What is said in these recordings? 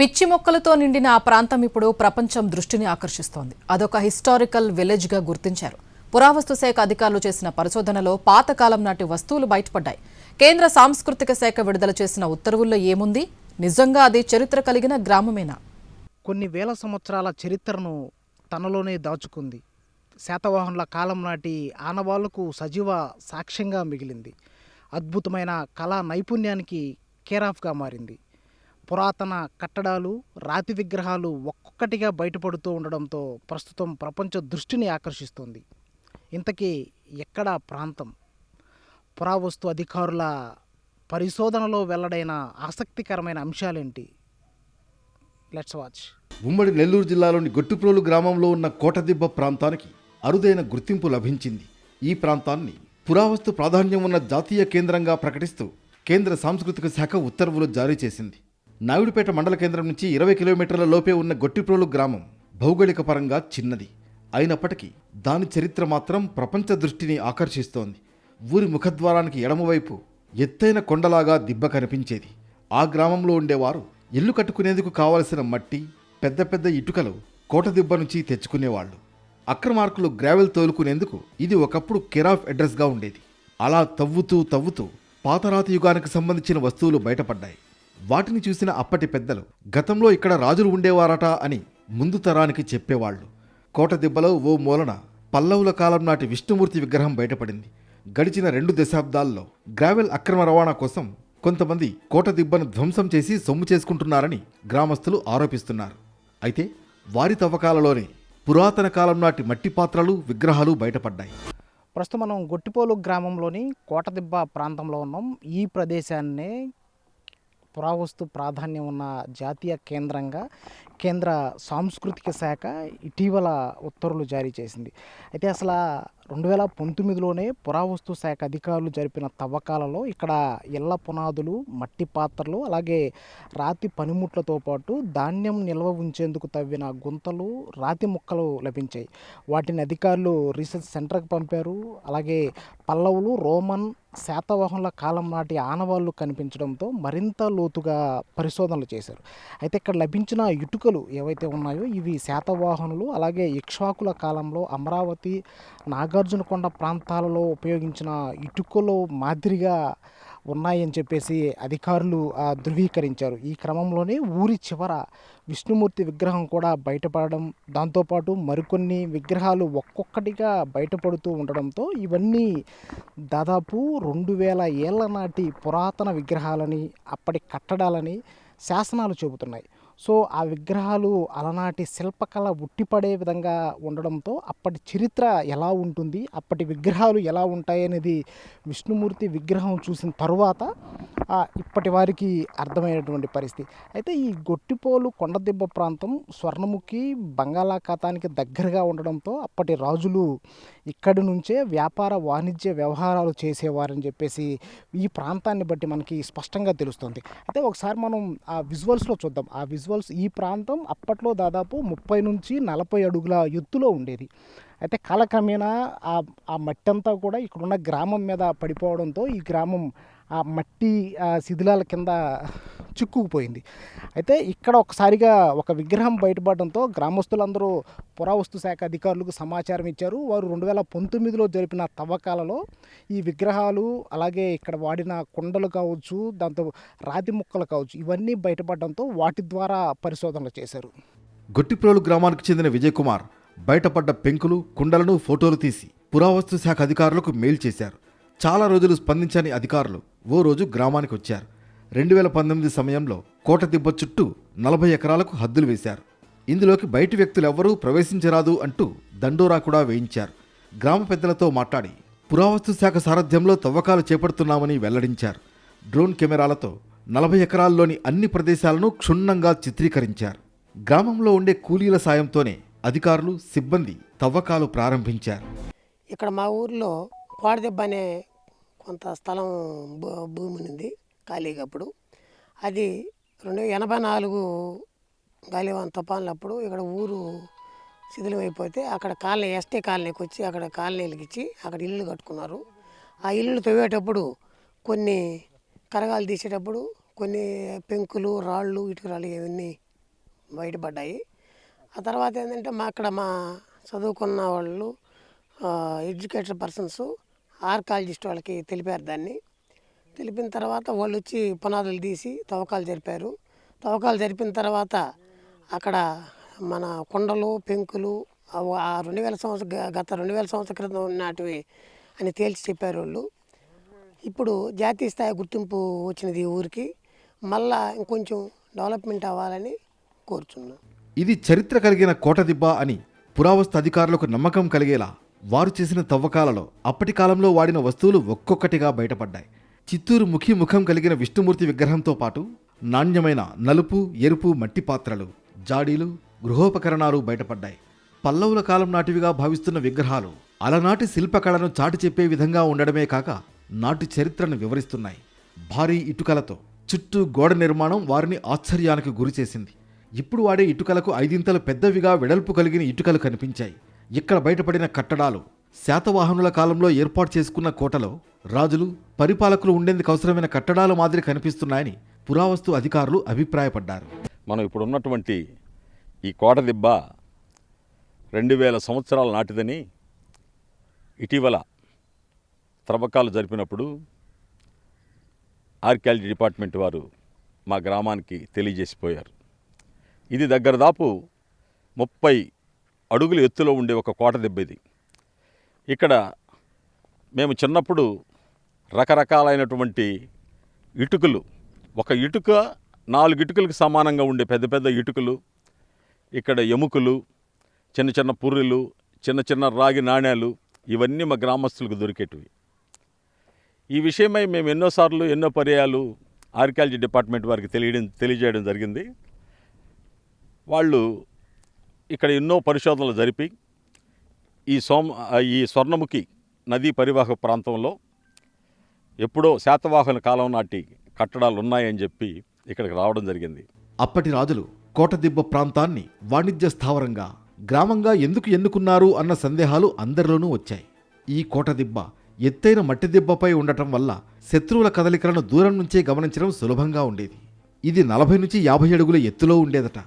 పిచ్చి మొక్కలతో నిండిన ఆ ప్రాంతం ఇప్పుడు ప్రపంచం దృష్టిని ఆకర్షిస్తోంది. అదొక హిస్టారికల్ విలేజ్ గా గుర్తించారు. పురావస్తు శాఖ అధికారులు చేసిన పరిశోధనలో పాతకాలం నాటి వస్తువులు బయటపడ్డాయి. కేంద్ర సాంస్కృతిక శాఖ విడుదల చేసిన ఉత్తర్వుల్లో ఏముంది? నిజంగా అది చరిత్ర కలిగిన గ్రామమేనా? కొన్ని వేల సంవత్సరాల చరిత్రను తనలోనే దాచుకుంది. శాతవాహనుల కాలం నాటి ఆనవాళ్లకు సజీవ సాక్ష్యంగా మిగిలింది. అద్భుతమైన కళా నైపుణ్యానికి కేరాఫ్గా మారింది. పురాతన కట్టడాలు, రాతి విగ్రహాలు ఒక్కొక్కటిగా బయటపడుతూ ఉండడంతో ప్రస్తుతం ప్రపంచ దృష్టిని ఆకర్షిస్తోంది. ఇంతకీ ఎక్కడ ప్రాంతం? పురావస్తు అధికారుల పరిశోధనలో వెల్లడైన ఆసక్తికరమైన అంశాలేంటి? Let's watch. ఉమ్మడి నెల్లూరు జిల్లాలోని గొట్టిప్రోలు గ్రామంలో ఉన్న కోటదిబ్బ ప్రాంతానికి అరుదైన గుర్తింపు లభించింది. ఈ ప్రాంతాన్ని పురావస్తు ప్రాధాన్యం ఉన్న జాతీయ కేంద్రంగా ప్రకటిస్తూ కేంద్ర సాంస్కృతిక శాఖ ఉత్తర్వులు జారీ చేసింది. నాయుడుపేట మండల కేంద్రం నుంచి 20 కిలోమీటర్ల లోపే ఉన్న గొట్టిప్రోలు గ్రామం భౌగోళిక పరంగా చిన్నది అయినప్పటికీ దాని చరిత్ర మాత్రం ప్రపంచ దృష్టిని ఆకర్షిస్తోంది. ఊరి ముఖద్వారానికి ఎడమవైపు ఎత్తైన కొండలాగా దిబ్బ కనిపించేది. ఆ గ్రామంలో ఉండేవారు ఇల్లు కట్టుకునేందుకు కావలసిన మట్టి, పెద్ద పెద్ద ఇటుకలు కోటదిబ్బ నుంచి తెచ్చుకునేవాళ్లు. అక్రమార్కులు గ్రావెల్ తోలుకునేందుకు ఇది ఒకప్పుడు కేరాఫ్ అడ్రస్గా ఉండేది. అలా తవ్వుతూ పాతరాతి యుగానికి సంబంధించిన వస్తువులు బయటపడ్డాయి. వాటిని చూసిన అప్పటి పెద్దలు గతంలో ఇక్కడ రాజులు ఉండేవారట అని ముందు తరానికి చెప్పేవాళ్లు. కోటదిబ్బలో ఓ మూలన పల్లవుల కాలం నాటి విష్ణుమూర్తి విగ్రహం బయటపడింది. గడిచిన 2 దశాబ్దాల్లో గ్రావెల్ అక్రమ రవాణా కోసం కొంతమంది కోటదిబ్బను ధ్వంసం చేసి సొమ్ము చేసుకుంటున్నారని గ్రామస్తులు ఆరోపిస్తున్నారు. అయితే వారి తవ్వకాలలోనే పురాతన కాలం నాటి మట్టి పాత్రలు, విగ్రహాలు బయటపడ్డాయి. ప్రస్తుతం మనం గొట్టిపోలు గ్రామంలోని కోటదిబ్బ ప్రాంతంలో ఉన్నాం. ఈ ప్రదేశాన్నే పురావస్తు ప్రాధాన్యం ఉన్న జాతీయ కేంద్రంగా కేంద్ర సాంస్కృతిక శాఖ ఇటీవల ఉత్తర్వులు జారీ చేసింది. అయితే అసలు 2019లోనే పురావస్తు శాఖ అధికారులు జరిపిన తవ్వకాలలో ఇక్కడ ఇళ్ల పునాదులు, మట్టి పాత్రలు, అలాగే రాతి పనిముట్లతో పాటు ధాన్యం నిల్వ ఉంచేందుకు తవ్విన గుంతలు, రాతి ముక్కలు లభించాయి. వాటిని అధికారులు రీసెర్చ్ సెంటర్కి పంపారు. అలాగే పల్లవులు, రోమన్, శాతవాహనుల కాలం నాటి ఆనవాళ్లు కనిపించడంతో మరింత లోతుగా పరిశోధనలు చేశారు. అయితే ఇక్కడ లభించిన ఇటుకలు ఏవైతే ఉన్నాయో ఇవి శాతవాహనులు, అలాగే ఇక్ష్వాకుల కాలంలో అమరావతి, నాగార్జునకొండ ప్రాంతాలలో ఉపయోగించిన ఇటుకలు మాదిరిగా ఉన్నాయని చెప్పేసి అధికారులు ధృవీకరించారు. ఈ క్రమంలోనే ఊరి చివర విష్ణుమూర్తి విగ్రహం కూడా బయటపడడం, దాంతోపాటు మరికొన్ని విగ్రహాలు ఒక్కొక్కటిగా బయటపడుతూ ఉండడంతో ఇవన్నీ దాదాపు 2000 ఏళ్ల నాటి పురాతన విగ్రహాలని, అప్పటి కట్టడాలని శాసనాలు చెబుతున్నాయి. సో ఆ విగ్రహాలు అలనాటి శిల్పకళ ఉట్టిపడే విధంగా ఉండడంతో అప్పటి చరిత్ర ఎలా ఉంటుంది, అప్పటి విగ్రహాలు ఎలా ఉంటాయి అనేది విష్ణుమూర్తి విగ్రహం చూసిన తరువాత ఇప్పటి వారికి అర్థమైనటువంటి పరిస్థితి. అయితే ఈ గొట్టిపోలు కొండదిబ్బ ప్రాంతం స్వర్ణముఖి, బంగాళాఖాతానికి దగ్గరగా ఉండడంతో అప్పటి రాజులు ఇక్కడి నుంచే వ్యాపార వాణిజ్య వ్యవహారాలు చేసేవారని చెప్పేసి ఈ ప్రాంతాన్ని బట్టి మనకి స్పష్టంగా తెలుస్తుంది. అయితే ఒకసారి మనం ఆ విజువల్స్లో చూద్దాం. ఆ విజువల్స్, ఈ ప్రాంతం అప్పట్లో దాదాపు 30 నుంచి 40 అడుగుల ఎత్తులో ఉండేది. అయితే కాలక్రమేణా ఆ మట్టి అంతా కూడా ఇక్కడున్న గ్రామం మీద పడిపోవడంతో ఈ గ్రామం ఆ మట్టి శిథిలాల కింద చిక్కుకుపోయింది. అయితే ఇక్కడ ఒకసారిగా ఒక విగ్రహం బయటపడడంతో గ్రామస్తులందరూ పురావస్తు శాఖ అధికారులకు సమాచారం ఇచ్చారు. వారు 2019లో జరిపిన తవ్వకాలలో ఈ విగ్రహాలు, అలాగే ఇక్కడ వాడిన కుండలు కావచ్చు, దాంతో రాతి ముక్కలు కావచ్చు, ఇవన్నీ బయటపడడంతో వాటి ద్వారా పరిశోధనలు చేశారు. గొట్టిప్రోలు గ్రామానికి చెందిన విజయ్ కుమార్ బయటపడ్డ పెంకులు, కుండలను ఫోటోలు తీసి పురావస్తు శాఖ అధికారులకు మెయిల్ చేశారు. చాలా రోజులు స్పందించని అధికారులు ఓ రోజు గ్రామానికి వచ్చారు. 2019 సమయంలో కోటదిబ్బ చుట్టూ 40 ఎకరాలకు హద్దులు వేశారు. ఇందులోకి బయటి వ్యక్తులెవ్వరూ ప్రవేశించరాదు అంటూ దండోరా కూడా వేయించారు. గ్రామ పెద్దలతో మాట్లాడి పురావస్తు శాఖ సారథ్యంలో తవ్వకాలు చేపడుతున్నామని వెల్లడించారు. డ్రోన్ కెమెరాలతో 40 ఎకరాల్లోని అన్ని ప్రదేశాలను క్షుణ్ణంగా చిత్రీకరించారు. గ్రామంలో ఉండే కూలీల సాయంతోనే అధికారులు, సిబ్బంది తవ్వకాలు ప్రారంభించారు. ఇక్కడ మా ఊర్లో కోటదిబ్బ అనే కొంత స్థలం భూమి ఉంది ఖాళీగా. అప్పుడు అది 1984 గాలివాన తుఫాన్లప్పుడు ఇక్కడ ఊరు శిథిలమైపోతే అక్కడ కాలనీ, ఎస్టీ కాలనీకి వచ్చి అక్కడ కాలనీలకు ఇచ్చి అక్కడ ఇల్లు కట్టుకున్నారు. ఆ ఇల్లు తవ్వేటప్పుడు కొన్ని కరగాలు తీసేటప్పుడు కొన్ని పెంకులు, రాళ్ళు, ఇటుకరాళ్ళు ఇవన్నీ బయటపడ్డాయి. ఆ తర్వాత ఏంటంటే మా చదువుకున్న వాళ్ళు ఎడ్యుకేటెడ్ పర్సన్స్ ఆర్కాలజిస్ట్ వాళ్ళకి తెలిపారు దాన్ని. తెలిపిన తర్వాత వాళ్ళు వచ్చి పునాదులు తీసి తవ్వకాలు జరిపారు. తవ్వకాలు జరిపిన తర్వాత అక్కడ మన కొండలు పెంకులు ఆ 2000 సంవత్సరం గత 2000 సంవత్సరం క్రితం నాటివి అని తేల్చి చెప్పారు వాళ్ళు. ఇప్పుడు జాతీయ స్థాయి గుర్తింపు వచ్చినది ఈ ఊరికి. మళ్ళా ఇంకొంచెం డెవలప్మెంట్ అవ్వాలని కోరుచున్నాను. ఇది చరిత్ర కలిగిన కోటదిబ్బ అని పురావస్తు అధికారులకు నమ్మకం కలిగేలా వారు చేసిన తవ్వకాలలో అప్పటి కాలంలో వాడిన వస్తువులు ఒక్కొక్కటిగా బయటపడ్డాయి. చిత్తూరు ముఖం కలిగిన విష్ణుమూర్తి విగ్రహంతో పాటు నాణ్యమైన నలుపు ఎరుపు మట్టి పాత్రలు, జాడీలు, గృహోపకరణాలు బయటపడ్డాయి. పల్లవుల కాలం నాటివిగా భావిస్తున్న విగ్రహాలు అలనాటి శిల్పకళను చాటి చెప్పే విధంగా ఉండడమే కాక నాటి చరిత్రను వివరిస్తున్నాయి. భారీ ఇటుకలతో చుట్టూ గోడ నిర్మాణం వారిని ఆశ్చర్యానికి గురిచేసింది. ఇప్పుడు వాడే ఇటుకలకు 5 ఇంతలు పెద్దవిగా వెడల్పు కలిగిన ఇటుకలు కనిపించాయి. ఇక్కడ బయటపడిన కట్టడాలు శాతవాహనుల కాలంలో ఏర్పాటు చేసుకున్న కోటలో రాజులు, పరిపాలకులు ఉండేందుకు అవసరమైన కట్టడాల మాదిరి కనిపిస్తున్నాయని పురావస్తు అధికారులు అభిప్రాయపడ్డారు. మనం ఇప్పుడు ఉన్నటువంటి ఈ కోటదిబ్బ 2000 సంవత్సరాల నాటిదని ఇటీవల త్రవ్వకాలు జరిపినప్పుడు ఆర్కియాలజీ డిపార్ట్మెంట్ వారు మా గ్రామానికి తెలియజేసిపోయారు. ఇది దగ్గర దాపు 30 అడుగుల ఎత్తులో ఉండే ఒక కోటదిబ్బ ఇది. ఇక్కడ మేము చిన్నప్పుడు రకరకాలైనటువంటి ఇటుకలు, ఒక ఇటుక 4 ఇటుకలకు సమానంగా ఉండే పెద్ద పెద్ద ఇటుకలు, ఇక్కడ ఎముకలు, చిన్న చిన్న పుర్రెలు, చిన్న చిన్న రాగి నాణ్యాలు, ఇవన్నీ మా గ్రామస్తులకు దొరికేటివి. ఈ విషయమై మేము ఎన్నోసార్లు ఎన్నో పర్యాయాలు ఆర్కియాలజీ డిపార్ట్మెంట్ వారికి తెలియజేయడం జరిగింది. వాళ్ళు ఇక్కడ ఎన్నో పరిశోధనలు జరిపి ఈ స్వర్ణముఖి నదీ పరివాహక ప్రాంతంలో ఎప్పుడో శాతవాహన కాలం నాటి కట్టడాలు ఉన్నాయని చెప్పి ఇక్కడికి రావడం జరిగింది. అప్పటి రాజులు కోటదిబ్బ ప్రాంతాన్ని వాణిజ్య స్థావరంగా, గ్రామంగా ఎందుకు ఎన్నుకున్నారు అన్న సందేహాలు అందరిలోనూ వచ్చాయి. ఈ కోటదిబ్బ ఎత్తైన మట్టి దిబ్బపై ఉండటం వల్ల శత్రువుల కదలికలను దూరం నుంచే గమనించడం సులభంగా ఉండేది. ఇది 40 నుంచి 50 అడుగుల ఎత్తులో ఉండేదట.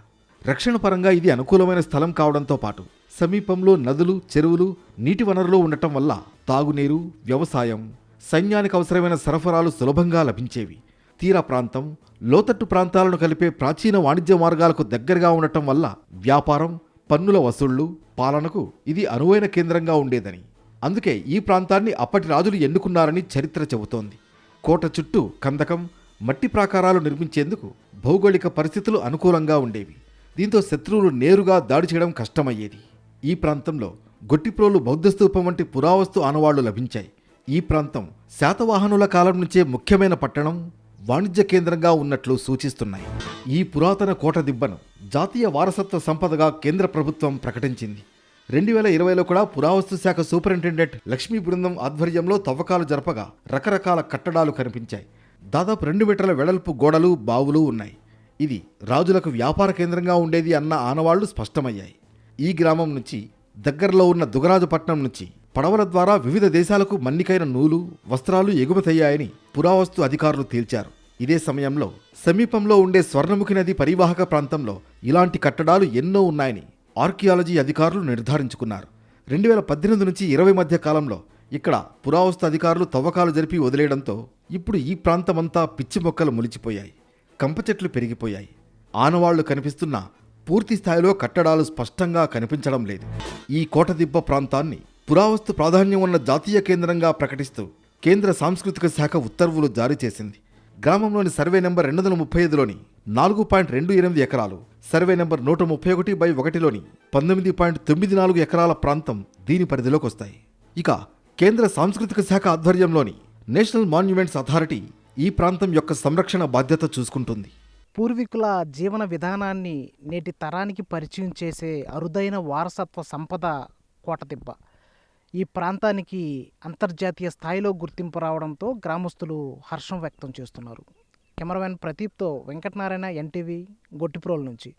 రక్షణ పరంగా ఇది అనుకూలమైన స్థలం కావడంతో పాటు సమీపంలో నదులు, చెరువులు, నీటి వనరులు ఉండటం వల్ల తాగునీరు, వ్యవసాయం, సైన్యానికి అవసరమైన సరఫరాలు సులభంగా లభించేవి. తీర ప్రాంతం, లోతట్టు ప్రాంతాలను కలిపే ప్రాచీన వాణిజ్య మార్గాలకు దగ్గరగా ఉండటం వల్ల వ్యాపారం, పన్నుల వసూళ్లు, పాలనకు ఇది అనువైన కేంద్రంగా ఉండేదని, అందుకే ఈ ప్రాంతాన్ని అప్పటి రాజులు ఎన్నుకున్నారని చరిత్ర చెబుతోంది. కోట చుట్టూ కందకం, మట్టి ప్రాకారాలు నిర్మించేందుకు భౌగోళిక పరిస్థితులు అనుకూలంగా ఉండేవి. దీంతో శత్రువులు నేరుగా దాడి చేయడం కష్టమయ్యేది. ఈ ప్రాంతంలో గొట్టిప్రోలు బౌద్ధస్తూపం వంటి పురావస్తు ఆనవాళ్లు లభించాయి. ఈ ప్రాంతం శాతవాహనుల కాలం నుంచే ముఖ్యమైన పట్టణం, వాణిజ్య కేంద్రంగా ఉన్నట్లు సూచిస్తున్నాయి. ఈ పురాతన కోట దిబ్బను జాతీయ వారసత్వ సంపదగా కేంద్ర ప్రభుత్వం ప్రకటించింది. 2020లో కూడా పురావస్తు శాఖ సూపరింటెండెంట్ లక్ష్మీ బృందం ఆధ్వర్యంలో తవ్వకాలు జరపగా రకరకాల కట్టడాలు కనిపించాయి. దాదాపు 2 మీటర్ల వెడల్పు గోడలు, బావులు ఉన్నాయి. ఇది రాజులకు వ్యాపార కేంద్రంగా ఉండేది అన్న ఆనవాళ్లు స్పష్టమయ్యాయి. ఈ గ్రామం నుంచి దగ్గరలో ఉన్న దుగరాజపట్నం నుంచి పడవల ద్వారా వివిధ దేశాలకు మన్నికైన నూలు, వస్త్రాలు ఎగుమతయ్యాయని పురావస్తు అధికారులు తేల్చారు. ఇదే సమయంలో సమీపంలో ఉండే స్వర్ణముఖి నది పరివాహక ప్రాంతంలో ఇలాంటి కట్టడాలు ఎన్నో ఉన్నాయని ఆర్కియాలజీ అధికారులు నిర్ధారించుకున్నారు. 2018 నుంచి 20 మధ్య కాలంలో ఇక్కడ పురావస్తు అధికారులు తవ్వకాలు జరిపి వదిలేయడంతో ఇప్పుడు ఈ ప్రాంతమంతా పిచ్చి మొక్కలు మొలిచిపోయాయి, కంప చెట్లు పెరిగిపోయాయి. ఆనవాళ్లు కనిపిస్తున్నా పూర్తి స్థాయిలో కట్టడాలు స్పష్టంగా కనిపించడం లేదు. ఈ కోటదిబ్బ ప్రాంతాన్ని పురావస్తు ప్రాధాన్యం ఉన్న జాతీయ కేంద్రంగా ప్రకటిస్తూ కేంద్ర సాంస్కృతిక శాఖ ఉత్తర్వులు జారీ చేసింది. గ్రామంలోని సర్వే నెంబర్ 235లోని 4.28 ఎకరాలు, సర్వే నెంబర్ 131/1లోని 19.94 ఎకరాల ప్రాంతం దీని పరిధిలోకి వస్తాయి. ఇక కేంద్ర సాంస్కృతిక శాఖ ఆధ్వర్యంలోని నేషనల్ మాన్యుమెంట్స్ అథారిటీ ఈ ప్రాంతం యొక్క సంరక్షణ బాధ్యత చూసుకుంటుంది. పూర్వీకుల జీవన విధానాన్ని నేటి తరానికి పరిచయం చేసే అరుదైన వారసత్వ సంపద కోటదిబ్బ. ఈ ప్రాంతానికి అంతర్జాతీయ స్థాయిలో గుర్తింపు రావడంతో గ్రామస్తులు హర్షం వ్యక్తం చేస్తున్నారు. కెమెరామెన్ ప్రదీప్తో వెంకటనారాయణ, ఎన్టీవీ, గొట్టిప్రోలు నుంచి.